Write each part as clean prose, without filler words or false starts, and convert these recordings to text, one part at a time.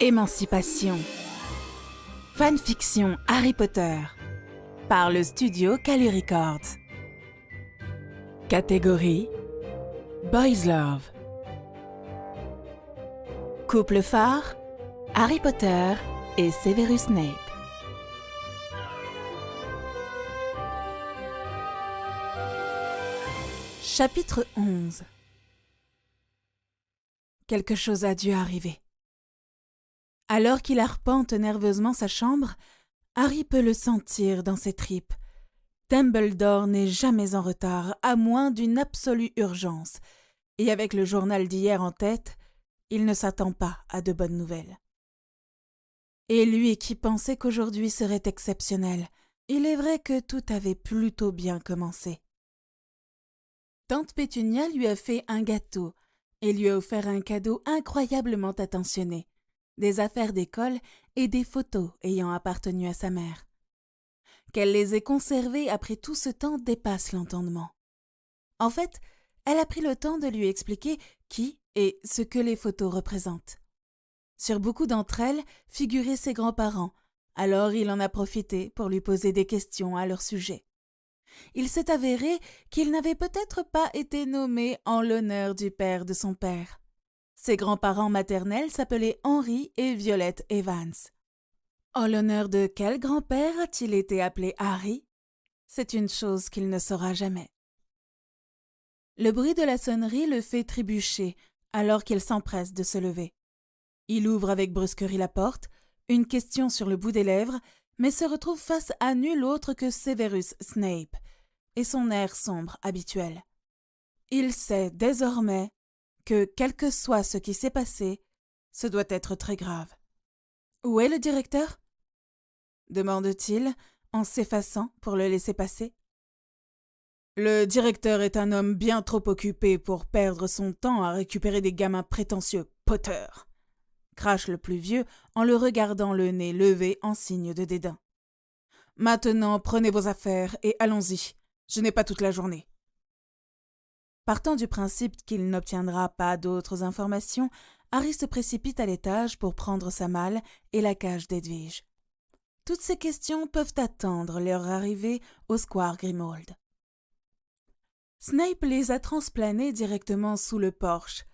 Émancipation. Fanfiction Harry Potter. Par le studio Kali Records. Catégorie Boys Love. Couple phare Harry Potter et Severus Snape. Chapitre 11. Quelque chose a dû arriver. Alors qu'il arpente nerveusement sa chambre, Harry peut le sentir dans ses tripes. Dumbledore n'est jamais en retard, à moins d'une absolue urgence, et avec le journal d'hier en tête, il ne s'attend pas à de bonnes nouvelles. Et lui qui pensait qu'aujourd'hui serait exceptionnel, il est vrai que tout avait plutôt bien commencé. Tante Pétunia lui a fait un gâteau et lui a offert un cadeau incroyablement attentionné, des affaires d'école et des photos ayant appartenu à sa mère. Qu'elle les ait conservées après tout ce temps dépasse l'entendement. En fait, elle a pris le temps de lui expliquer qui et ce que les photos représentent. Sur beaucoup d'entre elles figuraient ses grands-parents, alors il en a profité pour lui poser des questions à leur sujet. Il s'est avéré qu'il n'avait peut-être pas été nommé en l'honneur du père de son père. Ses grands-parents maternels s'appelaient Henry et Violette Evans. En l'honneur de quel grand-père a-t-il été appelé Harry? C'est une chose qu'il ne saura jamais. Le bruit de la sonnerie le fait trébucher alors qu'il s'empresse de se lever. Il ouvre avec brusquerie la porte, une question sur le bout des lèvres, mais se retrouve face à nul autre que Severus Snape et son air sombre habituel. Il sait désormais que, quel que soit ce qui s'est passé, ce doit être très grave. « Où est le directeur ?» demande-t-il en s'effaçant pour le laisser passer. « Le directeur est un homme bien trop occupé pour perdre son temps à récupérer des gamins prétentieux, Potter !» crache le plus vieux en le regardant le nez levé en signe de dédain. « Maintenant, prenez vos affaires et allons-y. Je n'ai pas toute la journée. » Partant du principe qu'il n'obtiendra pas d'autres informations, Harry se précipite à l'étage pour prendre sa malle et la cage d'Edwige. Toutes ces questions peuvent attendre leur arrivée au square Grimmauld. Snape les a transplanés directement sous le porche.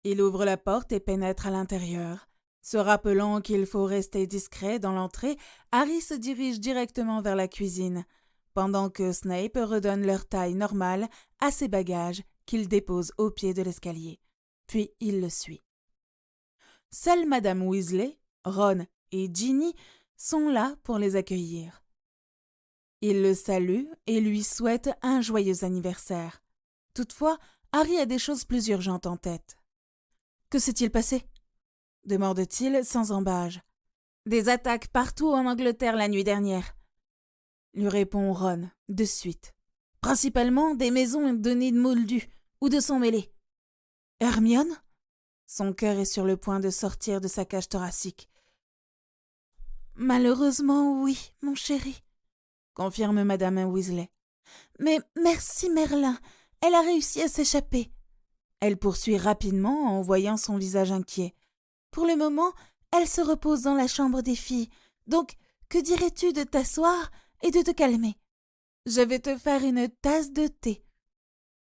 Il ouvre la porte et pénètre à l'intérieur. Se rappelant qu'il faut rester discret dans l'entrée, Harry se dirige directement vers la cuisine, pendant que Snape redonne leur taille normale à ses bagages qu'il dépose au pied de l'escalier. Puis il le suit. Seules Madame Weasley, Ron et Ginny sont là pour les accueillir. Ils le saluent et lui souhaitent un joyeux anniversaire. Toutefois, Harry a des choses plus urgentes en tête. « Que s'est-il passé ?» demande-t-il sans embâge. « Des attaques partout en Angleterre la nuit dernière », lui répond Ron de suite. « Principalement des maisons de nids moldus ou de sang mêlés. »« Hermione ?» Son cœur est sur le point de sortir de sa cage thoracique. « Malheureusement, oui, mon chéri, » confirme Madame Weasley. « Mais merci Merlin, elle a réussi à s'échapper. » Elle poursuit rapidement en voyant son visage inquiet. « Pour le moment, elle se repose dans la chambre des filles, donc que dirais-tu de t'asseoir et de te calmer? Je vais te faire une tasse de thé.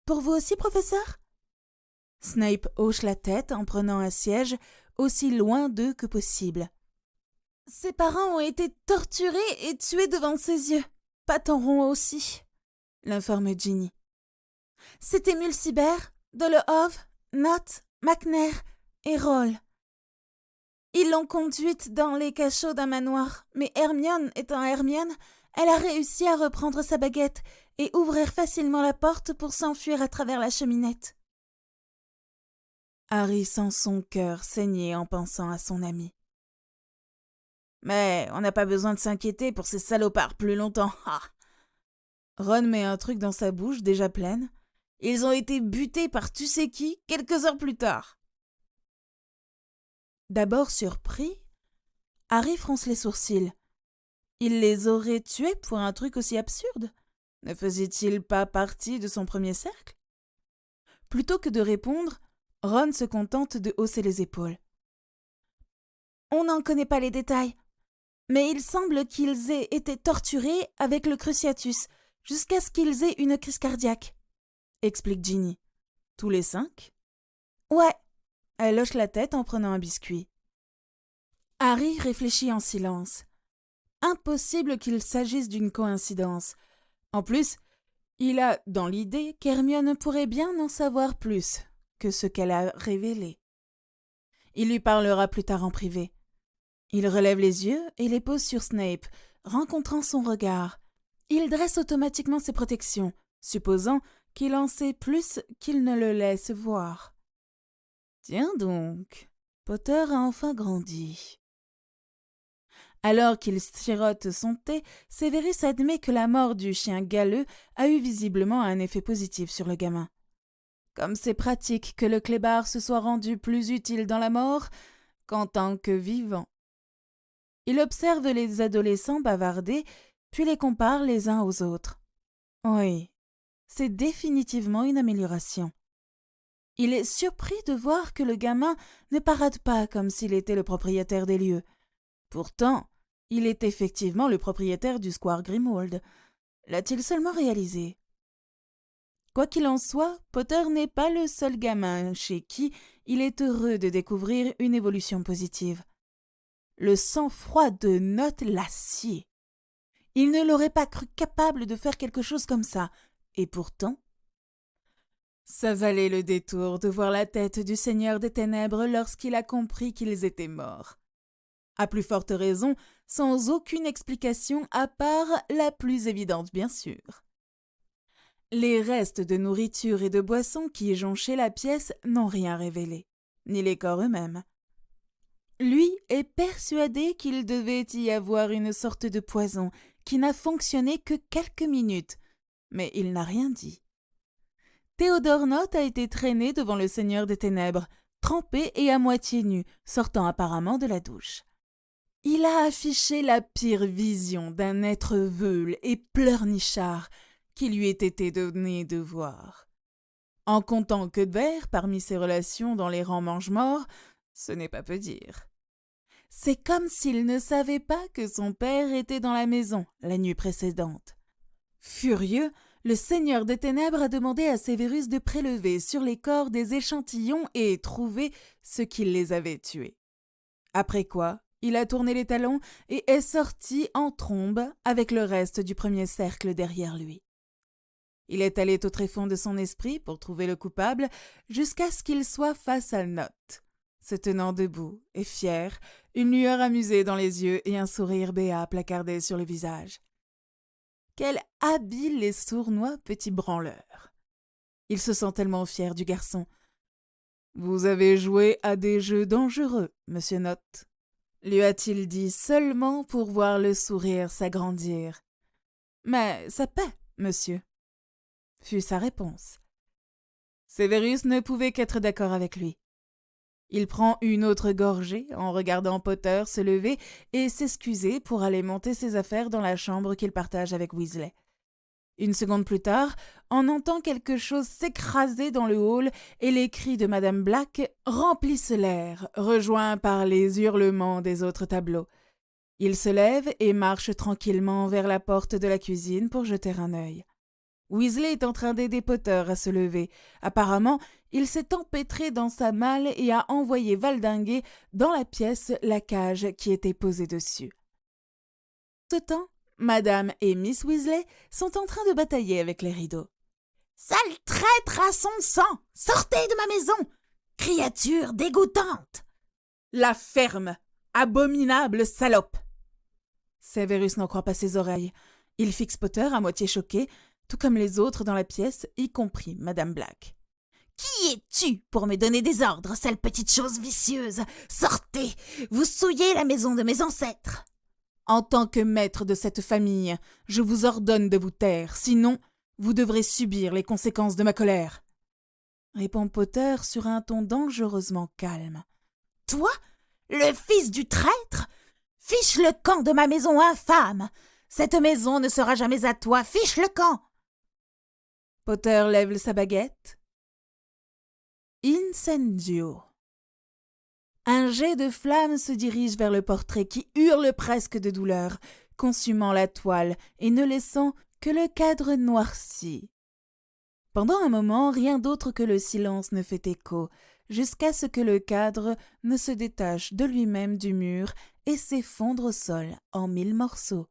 Pour vous aussi, professeur ?» Snape hoche la tête en prenant un siège aussi loin d'eux que possible. « Ses parents ont été torturés et tués devant ses yeux. Patenron aussi, » l'informe Ginny. « C'était Mulciber, Dolohov, Nott, McNair et Roll. Ils l'ont conduite dans les cachots d'un manoir, mais Hermione étant Hermione, elle a réussi à reprendre sa baguette et ouvrir facilement la porte pour s'enfuir à travers la cheminette. » Harry sent son cœur saigner en pensant à son ami. « Mais on n'a pas besoin de s'inquiéter pour ces salopards plus longtemps. Ah !» Ron met un truc dans sa bouche déjà pleine. « Ils ont été butés par tu sais qui quelques heures plus tard. » D'abord surpris, Harry fronce les sourcils. Il les aurait tués pour un truc aussi absurde? Ne faisait-il pas partie de son premier cercle? Plutôt que de répondre, Ron se contente de hausser les épaules. On n'en connaît pas les détails. Mais il semble qu'ils aient été torturés avec le cruciatus, jusqu'à ce qu'ils aient une crise cardiaque, explique Ginny. Tous les 5 ? Ouais. Elle hoche la tête en prenant un biscuit. Harry réfléchit en silence. Impossible qu'il s'agisse d'une coïncidence. En plus, il a dans l'idée qu'Hermione pourrait bien en savoir plus que ce qu'elle a révélé. Il lui parlera plus tard en privé. Il relève les yeux et les pose sur Snape, rencontrant son regard. Il dresse automatiquement ses protections, supposant qu'il en sait plus qu'il ne le laisse voir. Tiens donc, Potter a enfin grandi. Alors qu'il sirote son thé, Severus admet que la mort du chien galeux a eu visiblement un effet positif sur le gamin. Comme c'est pratique que le clébard se soit rendu plus utile dans la mort qu'en tant que vivant. Il observe les adolescents bavarder, puis les compare les uns aux autres. Oui, c'est définitivement une amélioration. Il est surpris de voir que le gamin ne parade pas comme s'il était le propriétaire des lieux. Pourtant, il est effectivement le propriétaire du square Grimmauld. L'a-t-il seulement réalisé? Quoi qu'il en soit, Potter n'est pas le seul gamin chez qui il est heureux de découvrir une évolution positive. Le sang-froid de Nott l'acier. Il ne l'aurait pas cru capable de faire quelque chose comme ça, et pourtant... Ça valait le détour de voir la tête du Seigneur des Ténèbres lorsqu'il a compris qu'ils étaient morts. À plus forte raison, sans aucune explication à part la plus évidente bien sûr. Les restes de nourriture et de boissons qui jonchaient la pièce n'ont rien révélé, ni les corps eux-mêmes. Lui est persuadé qu'il devait y avoir une sorte de poison qui n'a fonctionné que quelques minutes, mais il n'a rien dit. Théodore Nott a été traîné devant le Seigneur des Ténèbres, trempé et à moitié nu, sortant apparemment de la douche. Il a affiché la pire vision d'un être veule et pleurnichard qui lui ait été donné de voir. En comptant que Ver parmi ses relations dans les rangs mange-morts, ce n'est pas peu dire. C'est comme s'il ne savait pas que son père était dans la maison la nuit précédente. Furieux, le Seigneur des Ténèbres a demandé à Severus de prélever sur les corps des échantillons et trouver ce qui les avait tués. Après quoi, il a tourné les talons et est sorti en trombe avec le reste du premier cercle derrière lui. Il est allé au tréfonds de son esprit pour trouver le coupable jusqu'à ce qu'il soit face à Nott, se tenant debout et fier, une lueur amusée dans les yeux et un sourire béat placardé sur le visage. Quel habile et sournois petit branleur! Il se sent tellement fier du garçon. « Vous avez joué à des jeux dangereux, monsieur Nott », lui a-t-il dit seulement pour voir le sourire s'agrandir. « Mais ça paie, monsieur », fut sa réponse. Severus ne pouvait qu'être d'accord avec lui. Il prend une autre gorgée en regardant Potter se lever et s'excuser pour aller monter ses affaires dans la chambre qu'il partage avec Weasley. Une seconde plus tard, on entend quelque chose s'écraser dans le hall et les cris de Madame Black remplissent l'air, rejoints par les hurlements des autres tableaux. Il se lève et marche tranquillement vers la porte de la cuisine pour jeter un œil. Weasley est en train d'aider Potter à se lever. Apparemment, il s'est empêtré dans sa malle et a envoyé valdinguer dans la pièce la cage qui était posée dessus. Ce temps, Madame et Miss Weasley sont en train de batailler avec les rideaux. « Sale traître à son sang! Sortez de ma maison! Créature dégoûtante! »« La ferme! Abominable salope !» Severus n'en croit pas ses oreilles. Il fixe Potter à moitié choqué, tout comme les autres dans la pièce, y compris Madame Black. « Qui es-tu pour me donner des ordres, sale petite chose vicieuse? Sortez! Vous souillez la maison de mes ancêtres! » En tant que maître de cette famille, je vous ordonne de vous taire, sinon vous devrez subir les conséquences de ma colère. » répond Potter sur un ton dangereusement calme. « Toi, le fils du traître? Fiche le camp de ma maison infâme! Cette maison ne sera jamais à toi, fiche le camp !» Potter lève sa baguette. Incendio. Un jet de flamme se dirige vers le portrait qui hurle presque de douleur, consumant la toile et ne laissant que le cadre noirci. Pendant un moment, rien d'autre que le silence ne fait écho, jusqu'à ce que le cadre ne se détache de lui-même du mur et s'effondre au sol en 1000 morceaux.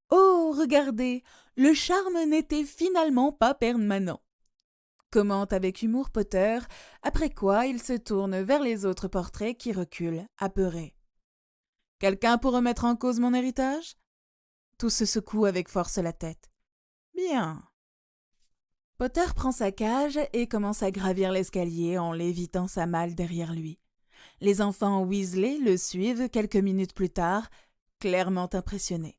Oh, regardez, le charme n'était finalement pas permanent, commente avec humour Potter, après quoi il se tourne vers les autres portraits qui reculent, apeurés. Quelqu'un pour remettre en cause mon héritage? Tous se secouent avec force la tête. Bien. Potter prend sa cage et commence à gravir l'escalier en lévitant sa malle derrière lui. Les enfants Weasley le suivent quelques minutes plus tard, clairement impressionnés.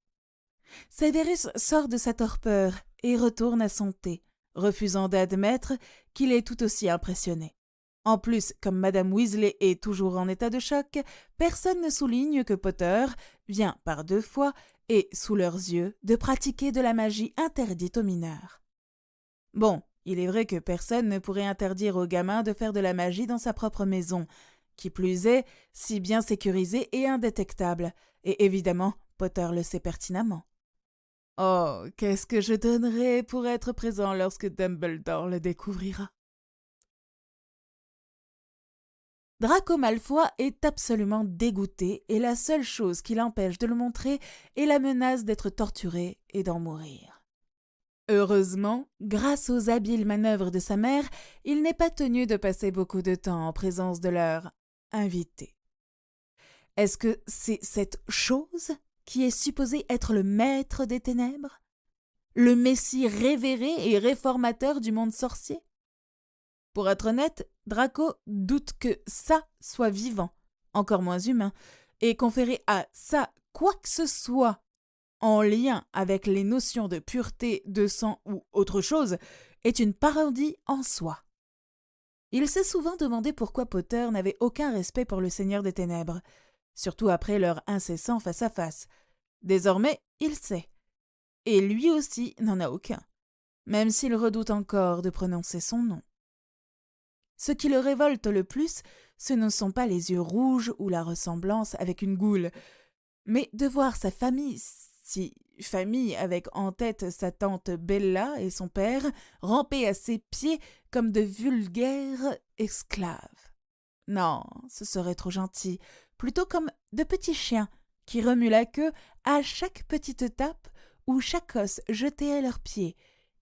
Severus sort de sa torpeur et retourne à son thé, refusant d'admettre qu'il est tout aussi impressionné. En plus, comme Madame Weasley est toujours en état de choc, personne ne souligne que Potter vient par 2 fois et, sous leurs yeux, de pratiquer de la magie interdite aux mineurs. Bon, il est vrai que personne ne pourrait interdire aux gamins de faire de la magie dans sa propre maison, qui plus est, si bien sécurisée et indétectable, et évidemment, Potter le sait pertinemment. Oh, qu'est-ce que je donnerais pour être présent lorsque Dumbledore le découvrira. Draco Malfoy est absolument dégoûté et la seule chose qui l'empêche de le montrer est la menace d'être torturé et d'en mourir. Heureusement, grâce aux habiles manœuvres de sa mère, il n'est pas tenu de passer beaucoup de temps en présence de leur invité. Est-ce que c'est cette chose qui est supposée être le maître des ténèbres? Le messie révéré et réformateur du monde sorcier? Pour être honnête, Draco doute que ça soit vivant, encore moins humain, et conférer à ça quoi que ce soit en lien avec les notions de pureté, de sang ou autre chose, est une parodie en soi. Il s'est souvent demandé pourquoi Potter n'avait aucun respect pour le Seigneur des Ténèbres, surtout après leur incessant face-à-face. Désormais, il sait. Et lui aussi n'en a aucun, même s'il redoute encore de prononcer son nom. Ce qui le révolte le plus, ce ne sont pas les yeux rouges ou la ressemblance avec une goule, mais de voir sa famille, famille avec en tête sa tante Bella et son père, ramper à ses pieds comme de vulgaires esclaves. Non, ce serait trop gentil, plutôt comme de petits chiens qui remuent la queue à chaque petite tape ou chaque os jeté à leurs pieds,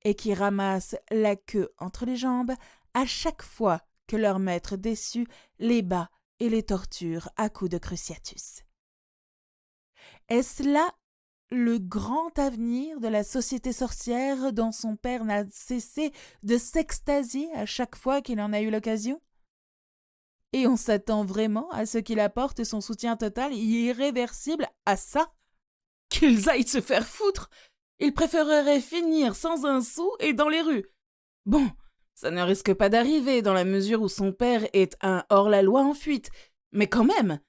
et qui ramassent la queue entre les jambes à chaque fois que leur maître déçu les bat et les torture à coups de cruciatus. Est-ce là le grand avenir de la société sorcière dont son père n'a cessé de s'extasier à chaque fois qu'il en a eu l'occasion? Et on s'attend vraiment à ce qu'il apporte son soutien total et irréversible à ça? Qu'ils aillent se faire foutre! Il préférerait finir sans un sou et dans les rues. Bon, ça ne risque pas d'arriver dans la mesure où son père est un hors-la-loi en fuite, mais quand même,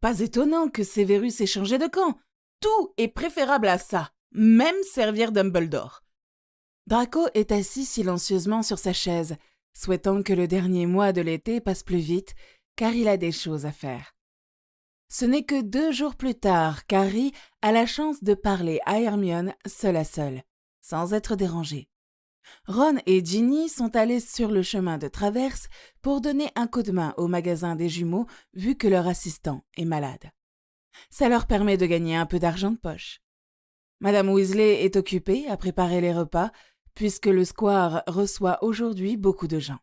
pas étonnant que Severus ait changé de camp. Tout est préférable à ça, même servir Dumbledore. Draco est assis silencieusement sur sa chaise, souhaitant que le dernier mois de l'été passe plus vite, car il a des choses à faire. Ce n'est que 2 jours plus tard qu'Harry a la chance de parler à Hermione seul à seul, sans être dérangé. Ron et Ginny sont allés sur le chemin de traverse pour donner un coup de main au magasin des jumeaux vu que leur assistant est malade. Ça leur permet de gagner un peu d'argent de poche. Madame Weasley est occupée à préparer les repas puisque le square reçoit aujourd'hui beaucoup de gens.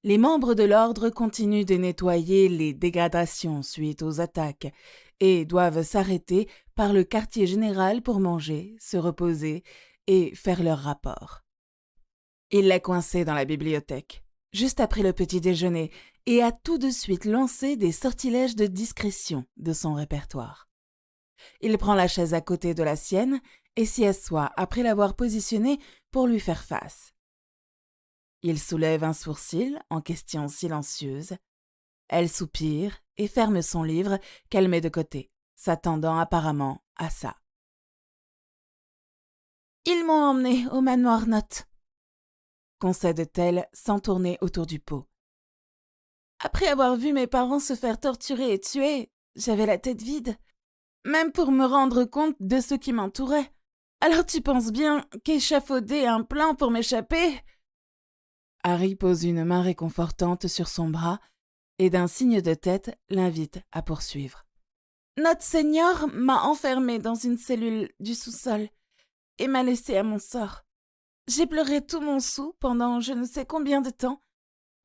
Les membres de l'ordre continuent de nettoyer les dégradations suite aux attaques et doivent s'arrêter par le quartier général pour manger, se reposer et faire leur rapport. Il l'a coincé dans la bibliothèque, juste après le petit déjeuner, et a tout de suite lancé des sortilèges de discrétion de son répertoire. Il prend la chaise à côté de la sienne et s'y assoit après l'avoir positionnée pour lui faire face. Il soulève un sourcil en question silencieuse. Elle soupire et ferme son livre qu'elle met de côté, s'attendant apparemment à ça. « Ils m'ont emmené au manoir Note », concède-t-elle sans tourner autour du pot. « Après avoir vu mes parents se faire torturer et tuer, j'avais la tête vide, même pour me rendre compte de ce qui m'entourait. Alors tu penses bien qu'échafauder un plan pour m'échapper? Harry pose une main réconfortante sur son bras et d'un signe de tête l'invite à poursuivre. Notre Seigneur m'a enfermée dans une cellule du sous-sol et m'a laissée à mon sort. J'ai pleuré tout mon soûl pendant je ne sais combien de temps,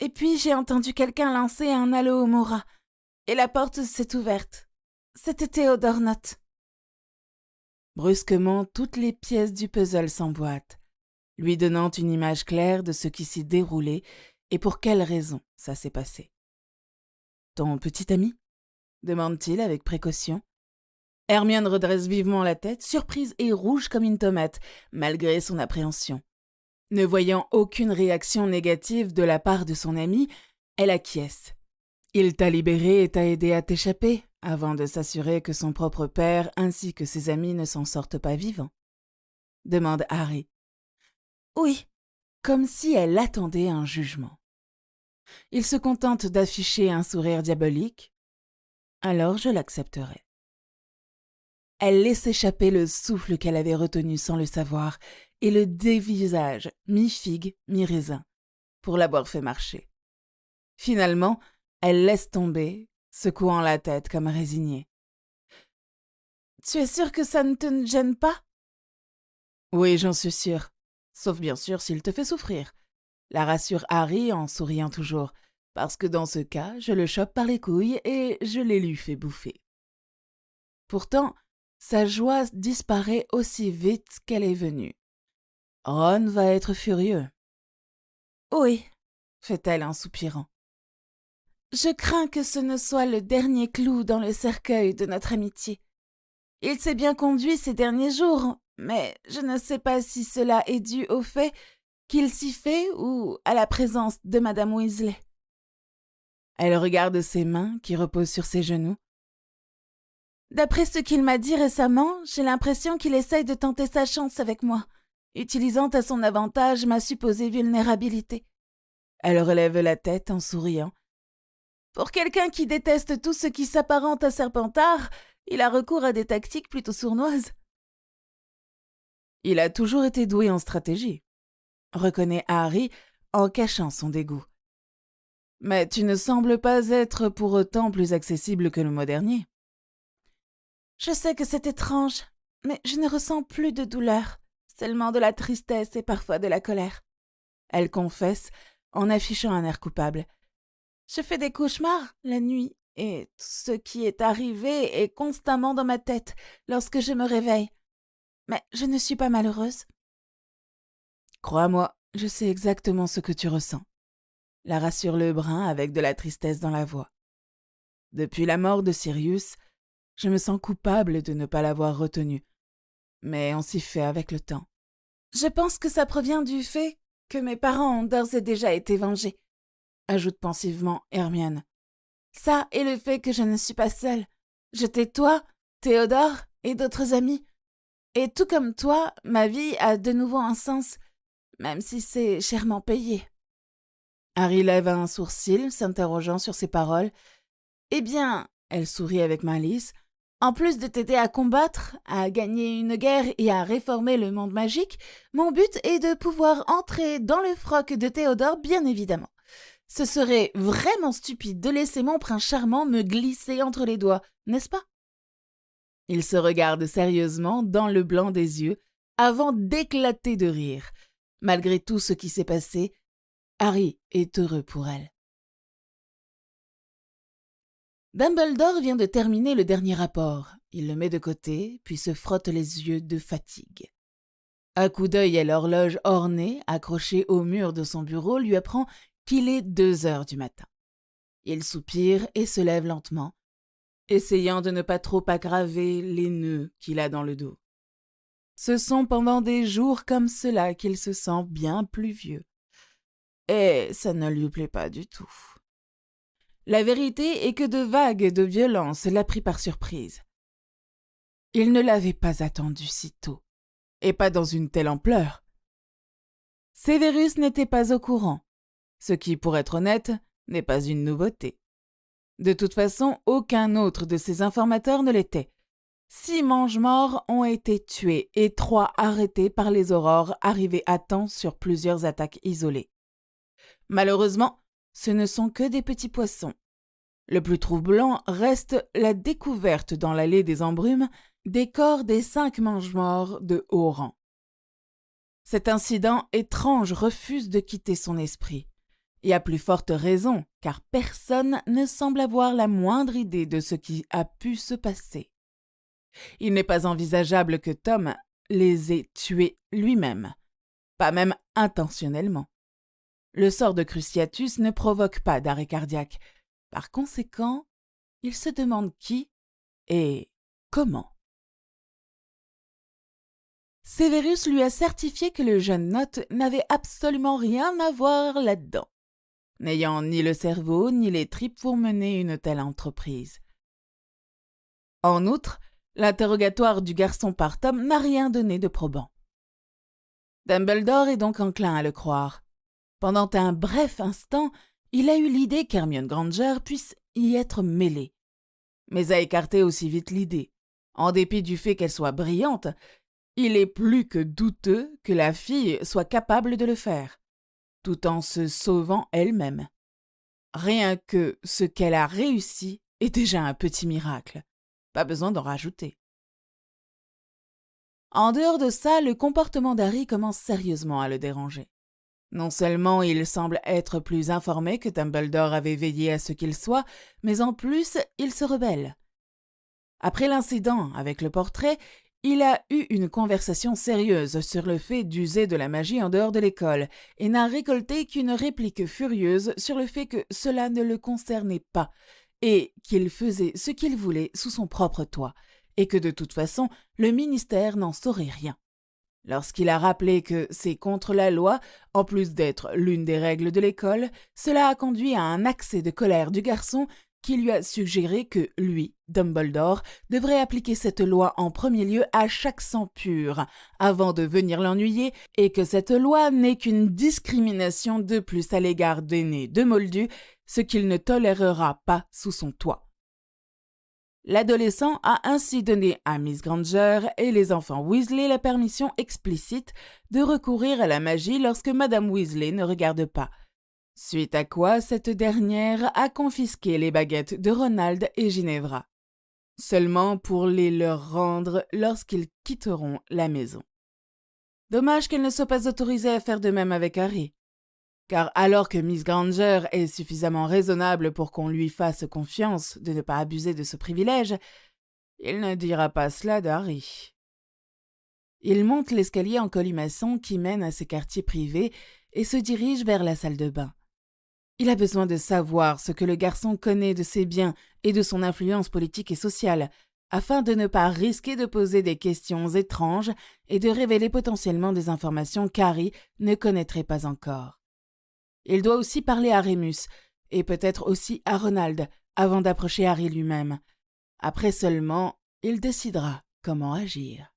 et puis j'ai entendu quelqu'un lancer un Alohomora, et la porte s'est ouverte. C'était Théodore Nott. Brusquement, toutes les pièces du puzzle s'emboîtent, lui donnant une image claire de ce qui s'y déroulait et pour quelle raison ça s'est passé. « Ton petit ami ?» demande-t-il avec précaution. Hermione redresse vivement la tête, surprise et rouge comme une tomate, malgré son appréhension. Ne voyant aucune réaction négative de la part de son ami, elle acquiesce. Il t'a libéré et t'a aidé à t'échapper, avant de s'assurer que son propre père ainsi que ses amis ne s'en sortent pas vivants, demande Harry. Oui, comme si elle attendait un jugement. Il se contente d'afficher un sourire diabolique. Alors je l'accepterai. Elle laisse échapper le souffle qu'elle avait retenu sans le savoir et le dévisage mi-figue, mi-raisin, pour l'avoir fait marcher. Finalement, elle laisse tomber, secouant la tête comme résignée. « Tu es sûr que ça ne te gêne pas ?»« Oui, j'en suis sûre. Sauf bien sûr s'il te fait souffrir. » la rassure Harry en souriant toujours, parce que dans ce cas, je le chope par les couilles et je les lui fais bouffer. Pourtant, sa joie disparaît aussi vite qu'elle est venue. Ron va être furieux. « Oui, » fait-elle en soupirant. « Je crains que ce ne soit le dernier clou dans le cercueil de notre amitié. Il s'est bien conduit ces derniers jours, mais je ne sais pas si cela est dû au fait qu'il s'y fait ou à la présence de Madame Weasley. » Elle regarde ses mains qui reposent sur ses genoux. « D'après ce qu'il m'a dit récemment, j'ai l'impression qu'il essaye de tenter sa chance avec moi, utilisant à son avantage ma supposée vulnérabilité. » Elle relève la tête en souriant. « Pour quelqu'un qui déteste tout ce qui s'apparente à Serpentard, il a recours à des tactiques plutôt sournoises. » Il a toujours été doué en stratégie, reconnaît Harry en cachant son dégoût. Mais tu ne sembles pas être pour autant plus accessible que le mois dernier. Je sais que c'est étrange, mais je ne ressens plus de douleur, seulement de la tristesse et parfois de la colère. Elle confesse en affichant un air coupable. Je fais des cauchemars la nuit, et tout ce qui est arrivé est constamment dans ma tête lorsque je me réveille. Mais je ne suis pas malheureuse. Crois-moi, je sais exactement ce que tu ressens, la rassure le brun avec de la tristesse dans la voix. Depuis la mort de Sirius, je me sens coupable de ne pas l'avoir retenu, mais on s'y fait avec le temps. Je pense que ça provient du fait que mes parents ont d'ores et déjà été vengés, ajoute pensivement Hermione. Ça et le fait que je ne suis pas seule. Je t'ai toi, Théodore et d'autres amis. Et tout comme toi, ma vie a de nouveau un sens, même si c'est chèrement payé. Harry lève un sourcil, s'interrogeant sur ses paroles. Eh bien, elle sourit avec malice, en plus de t'aider à combattre, à gagner une guerre et à réformer le monde magique, mon but est de pouvoir entrer dans le froc de Théodore, bien évidemment. Ce serait vraiment stupide de laisser mon prince charmant me glisser entre les doigts, n'est-ce pas? Il se regarde sérieusement dans le blanc des yeux avant d'éclater de rire. Malgré tout ce qui s'est passé, Harry est heureux pour elle. Dumbledore vient de terminer le dernier rapport. Il le met de côté, puis se frotte les yeux de fatigue. Un coup d'œil à l'horloge ornée, accrochée au mur de son bureau, lui apprend qu'il est 2 heures du matin. Il soupire et se lève lentement, essayant de ne pas trop aggraver les nœuds qu'il a dans le dos. Ce sont pendant des jours comme cela qu'il se sent bien plus vieux. Et ça ne lui plaît pas du tout. La vérité est que de vagues de violence l'a pris par surprise. Il ne l'avait pas attendu si tôt, et pas dans une telle ampleur. Severus n'était pas au courant, ce qui, pour être honnête, n'est pas une nouveauté. De toute façon, aucun autre de ces informateurs ne l'était. 6 mange-morts ont été tués et 3 arrêtés par les aurores arrivés à temps sur plusieurs attaques isolées. Malheureusement, ce ne sont que des petits poissons. Le plus troublant reste la découverte dans l'allée des embrumes des corps des 5 mange-morts de haut rang. Cet incident étrange refuse de quitter son esprit. Et à plus forte raison, car personne ne semble avoir la moindre idée de ce qui a pu se passer. Il n'est pas envisageable que Tom les ait tués lui-même, pas même intentionnellement. Le sort de Cruciatus ne provoque pas d'arrêt cardiaque. Par conséquent, il se demande qui et comment. Severus lui a certifié que le jeune Note n'avait absolument rien à voir là-dedans, n'ayant ni le cerveau ni les tripes pour mener une telle entreprise. En outre, l'interrogatoire du garçon par Tom n'a rien donné de probant. Dumbledore est donc enclin à le croire. Pendant un bref instant, il a eu l'idée qu'Hermione Granger puisse y être mêlée, mais a écarté aussi vite l'idée. En dépit du fait qu'elle soit brillante, il est plus que douteux que la fille soit capable de le faire, tout en se sauvant elle-même. Rien que ce qu'elle a réussi est déjà un petit miracle. Pas besoin d'en rajouter. En dehors de ça, le comportement d'Harry commence sérieusement à le déranger. Non seulement il semble être plus informé que Dumbledore avait veillé à ce qu'il soit, mais en plus, il se rebelle. Après l'incident avec le portrait, il a eu une conversation sérieuse sur le fait d'user de la magie en dehors de l'école et n'a récolté qu'une réplique furieuse sur le fait que cela ne le concernait pas et qu'il faisait ce qu'il voulait sous son propre toit et que de toute façon, le ministère n'en saurait rien. Lorsqu'il a rappelé que c'est contre la loi, en plus d'être l'une des règles de l'école, cela a conduit à un accès de colère du garçon qui lui a suggéré que lui, Dumbledore, devrait appliquer cette loi en premier lieu à chaque sang pur, avant de venir l'ennuyer, et que cette loi n'est qu'une discrimination de plus à l'égard d'aînés de Moldus, ce qu'il ne tolérera pas sous son toit. L'adolescent a ainsi donné à Miss Granger et les enfants Weasley la permission explicite de recourir à la magie lorsque Madame Weasley ne regarde pas, suite à quoi cette dernière a confisqué les baguettes de Ronald et Ginevra, seulement pour les leur rendre lorsqu'ils quitteront la maison. Dommage qu'elle ne soit pas autorisée à faire de même avec Harry, car alors que Miss Granger est suffisamment raisonnable pour qu'on lui fasse confiance de ne pas abuser de ce privilège, il ne dira pas cela d'Harry. Il monte l'escalier en colimaçon qui mène à ses quartiers privés et se dirige vers la salle de bain. Il a besoin de savoir ce que le garçon connaît de ses biens et de son influence politique et sociale, afin de ne pas risquer de poser des questions étranges et de révéler potentiellement des informations qu'Harry ne connaîtrait pas encore. Il doit aussi parler à Remus, et peut-être aussi à Ronald, avant d'approcher Harry lui-même. Après seulement, il décidera comment agir.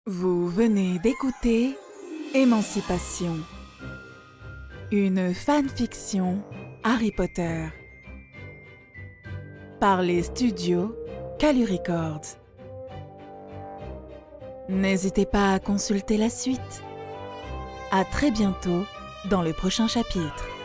Vous venez d'écouter Émancipation, une fanfiction Harry Potter, par les studios Calu Records. N'hésitez pas à consulter la suite. À très bientôt dans le prochain chapitre.